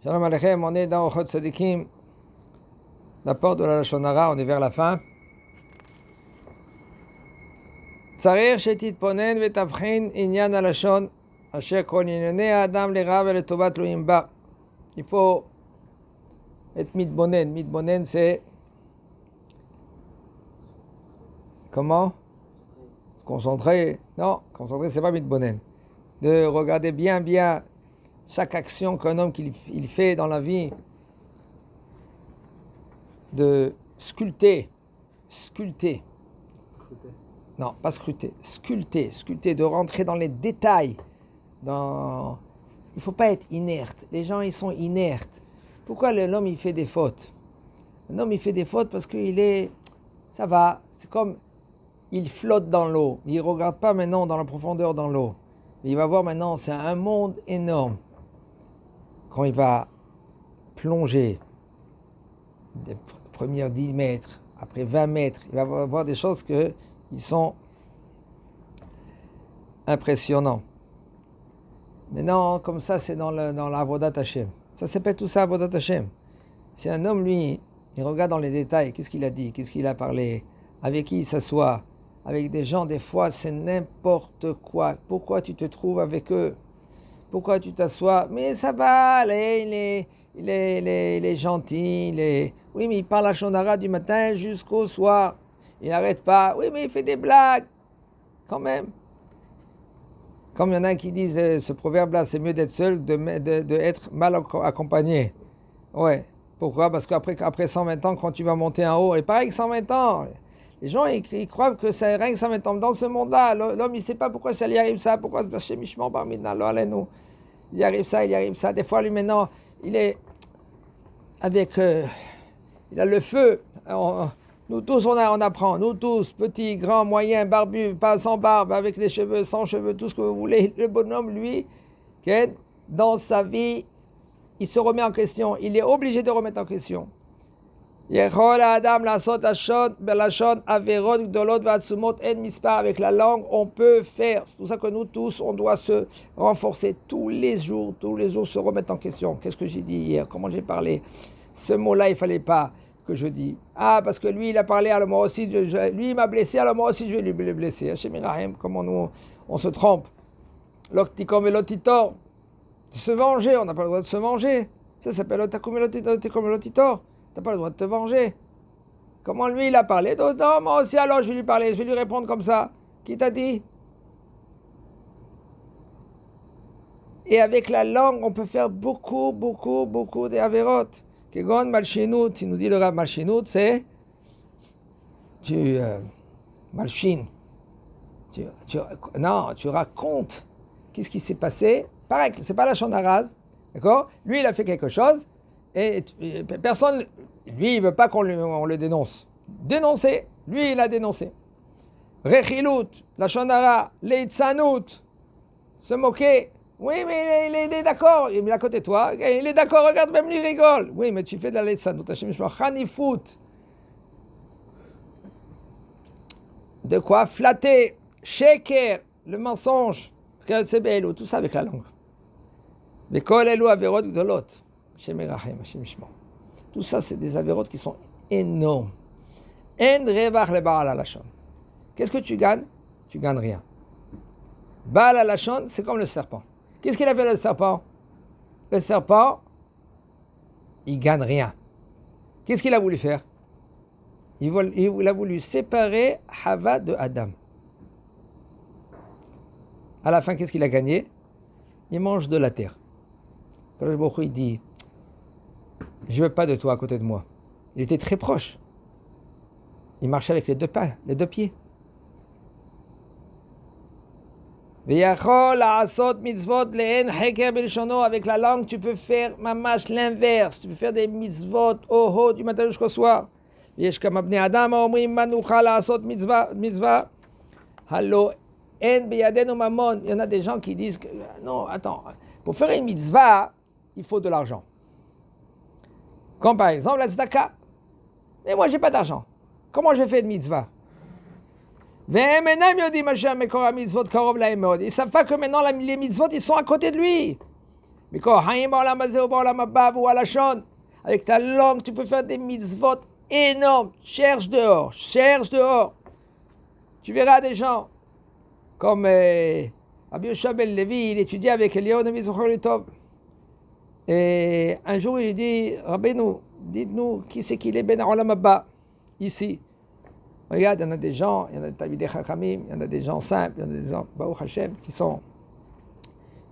Shalom Aleichem, on est dans Ochot Tzadikim, la porte de la Lashon Hara, on est vers la fin. Tzarir shetitponen vetavchin inyan halashon asher kol inyonei ha'adam lera veletovat tluim ba. Il faut être mitbonen. Mitbonen, c'est comment? Concentrer. Non, concentrer, c'est pas mitbonen. De regarder bien chaque action qu'un homme il fait dans la vie, de sculpter. Non, pas scruter, sculpter, de rentrer dans les détails. Il ne faut pas être inerte. Les gens, ils sont inertes. Pourquoi l'homme, il fait des fautes? Un homme, il fait des fautes parce ça va, c'est comme, il flotte dans l'eau. Il ne regarde pas maintenant dans la profondeur dans l'eau. Il va voir maintenant, c'est un monde énorme. Quand il va plonger des premiers 10 mètres, après 20 mètres, il va voir des choses qui sont impressionnants. Maintenant, comme ça, c'est dans l'Avodat Hashem. Ça s'appelle tout ça Avodat Hashem. Si un homme, lui, il regarde dans les détails, qu'est-ce qu'il a dit, qu'est-ce qu'il a parlé, avec qui il s'assoit, avec des gens, des fois, c'est n'importe quoi. Pourquoi tu te trouves avec eux? Pourquoi tu t'assois? Mais ça va, il est gentil, oui, mais il parle à Lashon Hara du matin jusqu'au soir. Il n'arrête pas. Oui, mais il fait des blagues. Quand même. Comme il y en a qui disent ce proverbe-là, c'est mieux d'être seul, de être mal accompagné. Ouais. Pourquoi? Parce qu'après 120 ans, quand tu vas monter en haut, et pareil que 120 ans, les gens, ils croient que c'est rien que 120 ans. Dans ce monde-là, l'homme, il ne sait pas pourquoi ça lui arrive ça, pourquoi chez Mishmor Barmina, il y arrive ça. Des fois, lui, maintenant, il est avec... il a le feu. Nous tous, on apprend. Nous tous, petits, grands, moyens, barbus, pas sans barbe, avec les cheveux, sans cheveux, tout ce que vous voulez. Le bonhomme, lui, dans sa vie, il se remet en question. Il est obligé de remettre en question. Avec la langue, on peut faire. C'est pour ça que nous tous, on doit se renforcer tous les jours, se remettre en question. Qu'est-ce que j'ai dit hier? Comment j'ai parlé? Ce mot-là, il ne fallait pas que je dise. Ah, parce que lui, il a parlé, alors moi aussi, lui, il m'a blessé, alors moi aussi, je vais lui blesser. Hachem Irachem, comment nous, on se trompe. L'octicom et l'otitor. De se venger, on n'a pas le droit de se venger. Ça s'appelle l'otakum et l'otitor. Tu n'as pas le droit de te venger. Comment lui, il a parlé? Non, moi aussi, alors je vais lui parler, je vais lui répondre comme ça. Qui t'a dit? Et avec la langue, on peut faire beaucoup d'avérotes. Kegon malchinout, il nous dit le Rav malchinout, c'est tu malchines. Tu racontes qu'est-ce qui s'est passé. Pareil, c'est pas la Lashon Hara, d'accord? Lui, il a fait quelque chose et personne, lui, il veut pas qu'on le dénonce. Dénoncer, lui, il a dénoncé. Rechilut, la Lashon Hara, leitzanout, se moquer. Oui, mais il est d'accord. Il est à côté de toi. Il est d'accord. Regarde, même lui il rigole. Oui, mais tu fais de la leitzanout. Chanifout. De quoi? Flatter. Sheker. Le mensonge. Tout ça avec la langue. Mais kol elu averot gdolot. Hashem Irachem, Hashem Yishmor. Tout ça, c'est des avérotes qui sont énormes. En revach le Baal HaLashon. Qu'est-ce que tu gagnes? Tu gagnes rien. Baal HaLashon, c'est comme le serpent. Qu'est-ce qu'il a fait le serpent? Le serpent, il gagne rien. Qu'est-ce qu'il a voulu faire? Il a voulu séparer Hava de Adam. À la fin, qu'est-ce qu'il a gagné? Il mange de la terre. Kadosh Baruch Hu, il dit, je ne veux pas de toi à côté de moi. Il était très proche. Il marchait avec les deux pieds. Avec la langue, tu peux faire mamash l'inverse. Tu peux faire des mitzvot du matin jusqu'au soir. Il y en a des gens qui disent que, non, attends, pour faire une mitzvah, il faut de l'argent. Comme par exemple la tzedaka. Mais moi, j'ai pas d'argent. Comment je fais une mitzvah? Ils ne savent pas que maintenant les mitzvot ils sont à côté de lui. Avec ta langue, tu peux faire des mitzvot énormes. Cherche dehors, cherche dehors. Tu verras des gens comme Rabbi Yoshua ben Levi, il étudiait avec Eliyahu Navi Zochar Tov. Et un jour, il lui dit, Rabbeinu, dites-nous qui c'est qu'il est Ben Olam Haba, ici. Regarde, il y en a des gens, il y en a des Talmidei Chachamim, il y en a des gens simples, il y en a des gens, Baruch Hashem, qui sont...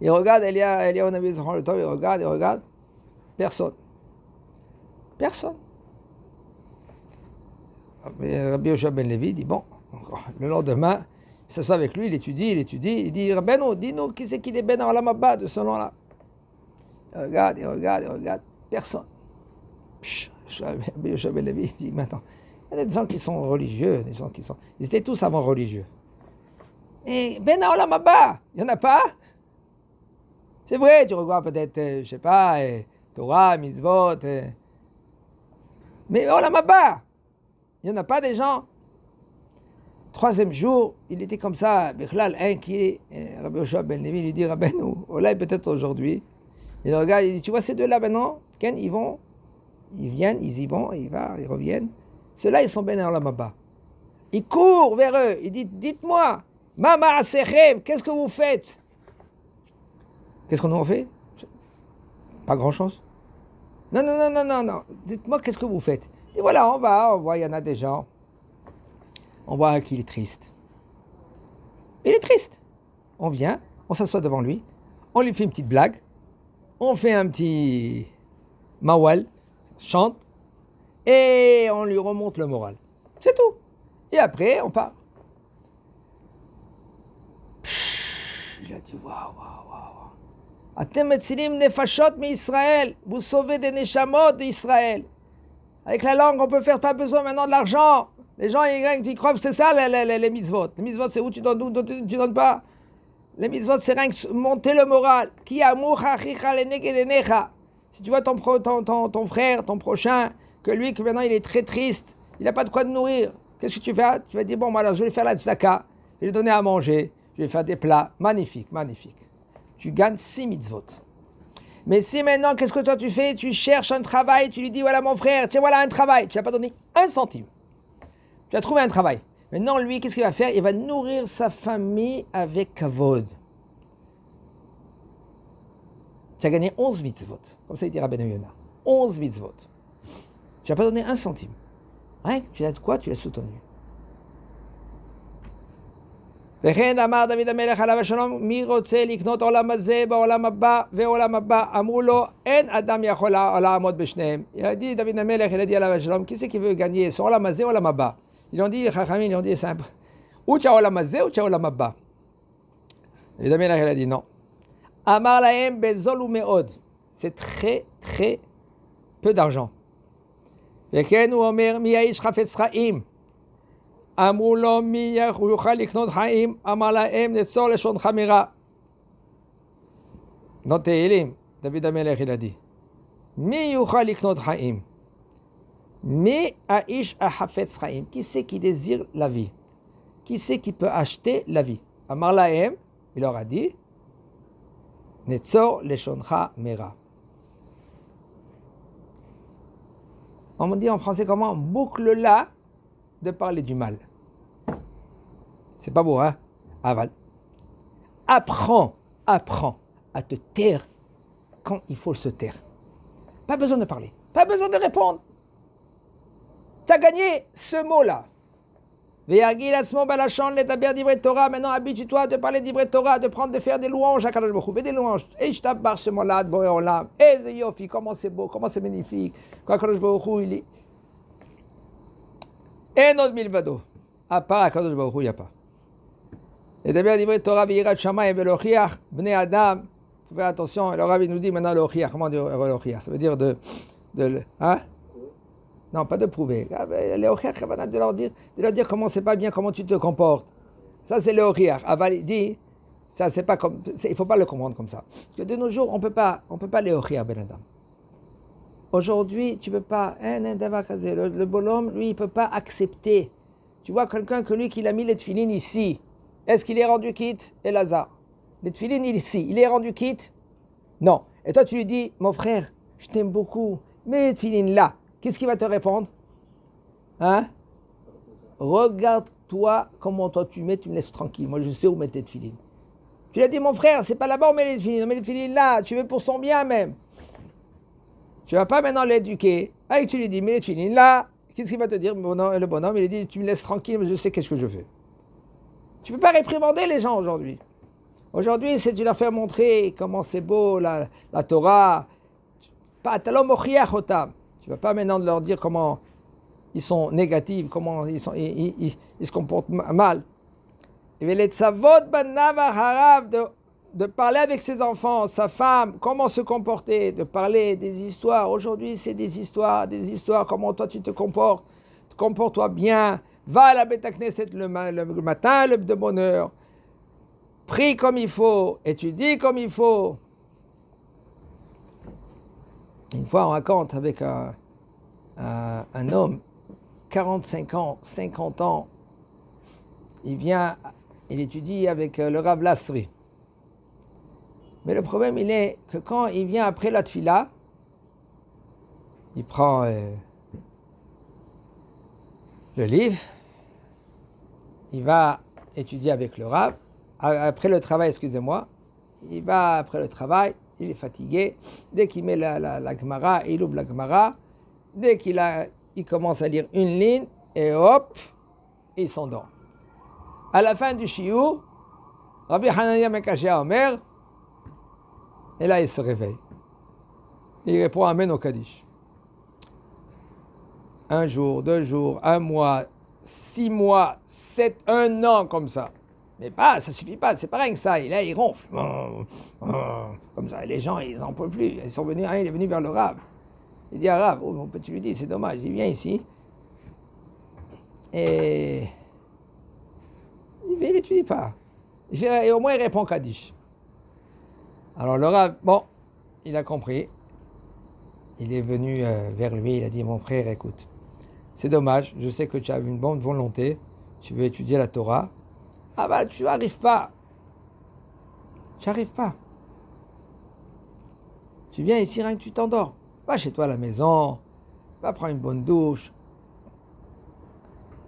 Il regarde Eliyahu Navi Zochar Tov, il regarde, personne. Personne. Rabbi Yoshua ben Levi dit, bon, le lendemain, il s'assoit avec lui, il étudie, il dit, Rabbeinu, dis-nous qui c'est qu'il est Ben Olam Haba de ce nom-là. Il regarde, personne. Rabbi Yoshua ben Levi dit, maintenant, il y a des gens qui sont religieux, des gens qui sont... Ils étaient tous avant religieux. Et Ben Olam Haba, il n'y en a pas. C'est vrai, tu regardes peut-être, je sais pas, Torah, Mitzvot, mais Olam Haba, il n'y en a pas des gens. Troisième jour, il était comme ça, Bichlal, inquiet. Rabbi Yoshua ben Levi lui dit, Rabbeinu, Olay peut-être aujourd'hui. Il regarde, il dit, tu vois ces deux-là maintenant, Ken, ils viennent, ils y vont, ils reviennent. Ceux-là, ils sont Ben Olam Haba. Il court vers eux, il dit, dites-moi, Mama Asechem, qu'est-ce que vous faites? Qu'est-ce qu'on en fait? Pas grand-chose. Non. Dites-moi, qu'est-ce que vous faites? Et voilà, on voit, il y en a des gens. On voit qu'il est triste. Il est triste. On vient, on s'assoit devant lui, on lui fait une petite blague, on fait un petit mawal, chante, et on lui remonte le moral. C'est tout. Et après, on part. Il a dit, waouh. Atem metzilim nefashot mi-Israël. Vous sauvez des neshamot d'Israël. Avec la langue, on peut faire pas besoin maintenant de l'argent. Les gens, ils croient que c'est ça les mitzvot. Les mitzvot, c'est où tu donnes, tu donnes pas. Les mitzvot, c'est rien que monter le moral. Ki amucha chicha lenegedenecha. Si tu vois ton frère, ton prochain, que maintenant il est très triste, il n'a pas de quoi te nourrir, qu'est-ce que tu fais? Tu vas dire, bon, alors je vais lui faire la tzedaka, je vais lui donner à manger, je vais faire des plats. Magnifique. Tu gagnes 6 mitzvot. Mais si maintenant, qu'est-ce que toi tu fais? Tu cherches un travail, tu lui dis, voilà mon frère, tiens, voilà un travail. Tu n'as pas donné un centime. Tu as trouvé un travail. Maintenant, lui, qu'est-ce qu'il va faire? Il va nourrir sa famille avec kavod. Tu as gagné 11 mitzvot. Comme ça, il dit Rabbeinu Yonah. 11 mitzvot. Tu n'as pas donné un centime. Hein? Tu as quoi? Tu l'as soutenu. וכן אמר דוד המלך עליו השלום, מי רוצה לקנות עולם הזה בעולם הבא ועולם הבא? אמרו לו, אין אדם יכול לעמוד בשניהם. Il a dit David המלך, il a dit עליו השלום, qui c'est qui veut gagner son עולם הזה ou עולם הבא? Ils ont dit, les chachamim, ils ont dit simple, ou tu as עולם הזה ou tu as עולם הבא. David המלך, il a dit non. אמר להם בזול ומאוד, c'est très peu d'argent. וכן הוא אומר, מי האיש חפץ חיים? אמרו לו, מי יוכל לקנות חיים? אמר להם, נצור לשונך מרע. Dans Tehilim, David המלך, il a dit, מי יוכל לקנות חיים? מי האיש החפץ חיים? Qui c'est qui désire la vie? Qui c'est qui peut acheter la vie? אמר להם, il leur a dit, נצור לשונך מרע. On me dit en français comment? Boucle-la de parler du mal. C'est pas beau, hein? Aval. Apprends à te taire quand il faut se taire. Pas besoin de parler, pas besoin de répondre. Tu as gagné ce mot-là. Maintenant, habitue-toi de parler d'Ivret Torah, de faire des louanges à Kadosh Baruch Hu. Fais des louanges. Comment c'est beau, comment c'est magnifique. Quand Kadosh Baruch Hu, il est. Et notre milvado. À part à Kadosh Baruch Hu, il n'y a pas. Et d'abord, d'Ivret Torah, V'yirat Shamayim ve'lochiach, bnei Adam. Faut faire attention. Le Rabbi nous dit maintenant l'ochiach. Comment dire l'ochiach? Ça veut dire hein? Non, pas de prouver. Les ochiach, de leur dire comment c'est pas bien, comment tu te comportes. Ça, c'est le ochiach. Aval, il dit, ça, c'est pas comme, il faut pas le comprendre comme ça. Parce que de nos jours, on peut pas les ochiach, ben Adam. Aujourd'hui, tu peux pas, le bonhomme, lui, il peut pas accepter. Tu vois quelqu'un que lui, qu'il a mis les tefilines ici. Est-ce qu'il est rendu quitte? Elazar. Les tefilines ici, il est rendu quitte? Non. Et toi, tu lui dis, mon frère, je t'aime beaucoup, mets les tefilines là. Qu'est-ce qu'il va te répondre? Hein? Regarde-toi comment toi tu mets, tu me laisses tranquille. Moi, je sais où mettre tes tefilines. Tu lui as dit, mon frère, c'est pas là-bas où on met les tefilines, on met les tefilines là. Tu veux pour son bien même. Tu vas pas maintenant l'éduquer. Allez, tu lui dis, mets les tefilines là. Qu'est-ce qu'il va te dire? Le bonhomme, il dit, tu me laisses tranquille, mais je sais qu'est-ce que je fais. Tu peux pas réprimander les gens aujourd'hui. Aujourd'hui, c'est tu leur fais montrer comment c'est beau la Torah. Tu ne vas pas maintenant leur dire comment ils sont négatifs, comment ils se comportent mal. Et de parler avec ses enfants, sa femme, comment se comporter, de parler des histoires. Aujourd'hui, c'est des histoires, comment toi tu te comportes. Comporte-toi bien. Va à la Beth Knesset le matin, de bonne heure. Prie comme il faut, étudie comme il faut. Une fois, on raconte avec un homme, 45 ans, 50 ans, il étudie avec le Rav Lasri. Mais le problème, il est que quand il vient après la tfila, il prend le livre, il va étudier avec le Rav, après le travail, excusez-moi, il va après le travail, il est fatigué, dès qu'il met la Gemara, il ouvre la Gemara, dès il commence à lire une ligne, et hop, il s'endort. À la fin du shiur, Rabbi Hanania Mekashia Omer, et là il se réveille. Il répond Amen au Kaddish. Un jour, 2 jours, 1 mois, 6 mois, 7, 1 an comme ça. Mais pas, ça suffit pas, c'est pas rien que ça. Et là, il ronfle. Comme ça, les gens, ils en peuvent plus. Ils sont venus, il est venu vers le Rav. Il dit à Rav, mon petit lui dit, c'est dommage, il vient ici. Et il n'étudie pas. Et au moins, il répond Kaddish. Alors le Rav, bon, il a compris. Il est venu vers lui, il a dit, mon frère, écoute, c'est dommage, je sais que tu as une bonne volonté, tu veux étudier la Torah. Ah bah, tu n'arrives pas. Tu n'arrives pas. Tu viens ici, rien que tu t'endors. Va chez toi à la maison, va prendre une bonne douche,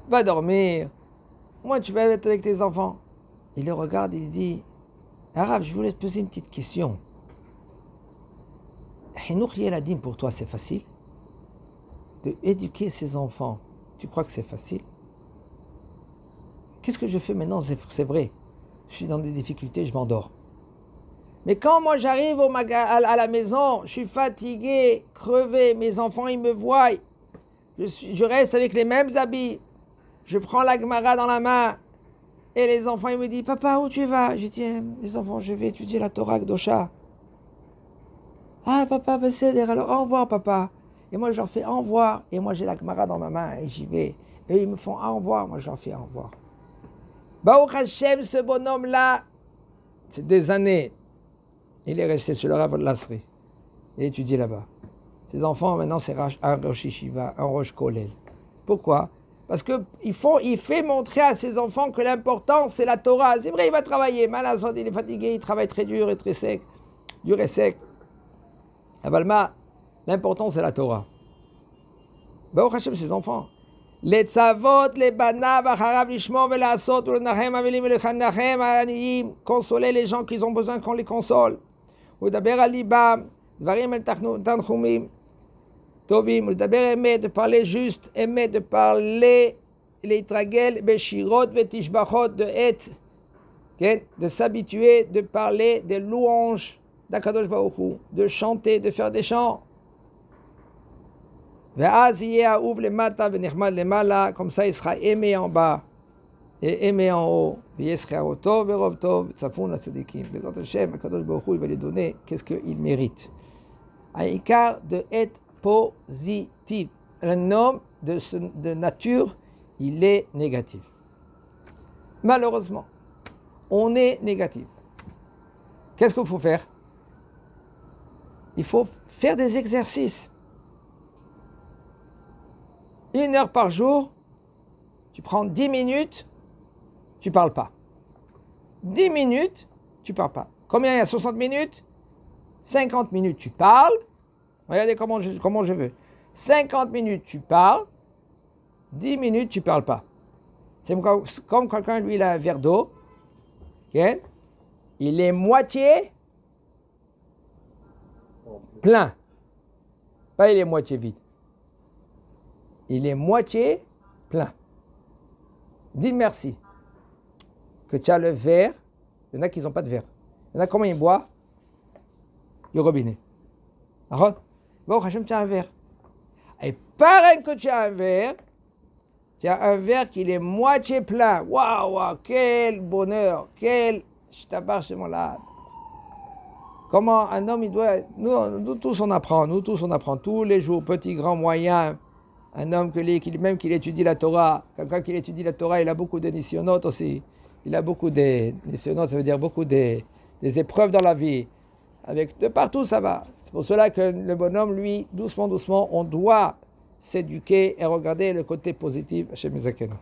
va dormir. Au moins, tu vas être avec tes enfants. Il le regarde, il dit, Arabe, je voulais te poser une petite question. Hinouk Yeladim, pour toi, c'est facile? De éduquer ses enfants, tu crois que c'est facile? Qu'est-ce que je fais maintenant? C'est vrai, je suis dans des difficultés, je m'endors. Mais quand moi j'arrive à la maison, je suis fatigué, crevé, mes enfants ils me voient, je reste avec les mêmes habits, je prends la Gemara dans la main, et les enfants ils me disent, papa, où tu vas? Je dis, les enfants, je vais étudier la Torah Kdosha. Ah papa, alors au revoir papa. Et moi je leur fais au revoir, et moi j'ai la Gemara dans ma main, et j'y vais. Et ils me font au revoir, moi je leur fais au revoir. Baruch Hashem, ce bonhomme-là, c'est des années, il est resté sur le Rav Lasri. Il étudie là-bas. Ses enfants, maintenant, c'est un Rosh Yeshiva, un Rosh Kollel. Pourquoi? Parce qu'il fait montrer à ses enfants que l'important, c'est la Torah. C'est vrai, il va travailler. Malheureusement, il est fatigué, il travaille très dur et très sec. Dur et sec. Avalma, l'important, c'est la Torah. Baruch Hashem, ses enfants. לצוות לבניו אחריו לשמור ולעשות ולנחם אבלים ולחנכם העניים, consoler les gens qui ont besoin qu'on les console, ולדבר על ליבם, דברים על תנחומים טובים, ולדבר אמת, de parler juste, אמת, de parler, להתרגל בשירות ותשבחות, de s'habituer, de parler des louanges d'Akadosh Baruch Hu, de chanter, de faire des chants. Comme ça il sera aimé en bas et aimé en haut. Il va lui donner qu'est-ce qu'il mérite. Aïkar de être positif. Un homme de nature, il est négatif. Malheureusement, on est négatif. Qu'est-ce qu'il faut faire? Il faut faire des exercices. 1 heure par jour, tu prends 10 minutes, tu parles pas. 10 minutes, tu parles pas. Combien il y a 60 minutes? 50 minutes, tu parles. Regardez comment je veux. 50 minutes, tu parles. 10 minutes, tu parles pas. C'est comme quelqu'un, lui, il a un verre d'eau. Okay? Il est moitié plein. Pas il est moitié vide. Il est moitié plein. Dis merci. Que tu as le verre. Il y en a qui n'ont pas de verre. Il y en a comment ils boivent du robinet. Alors, bon, Hachem, tu as un verre. Et pareil que tu as un verre, tu as un verre qui est moitié plein. Waouh, quel bonheur, quel là. Comment un homme, il doit. Nous tous, on apprend. Nous tous, on apprend tous les jours, petit, grand, moyen. Un homme même qu'il étudie la Torah. Quelqu'un qui étudie la Torah, il a beaucoup de nisyonotes aussi. Il a beaucoup de nisyonotes, ça veut dire beaucoup des épreuves dans la vie. De partout, ça va. C'est pour cela que le bonhomme, lui, doucement, doucement, on doit s'éduquer et regarder le côté positif chez Mizakeno.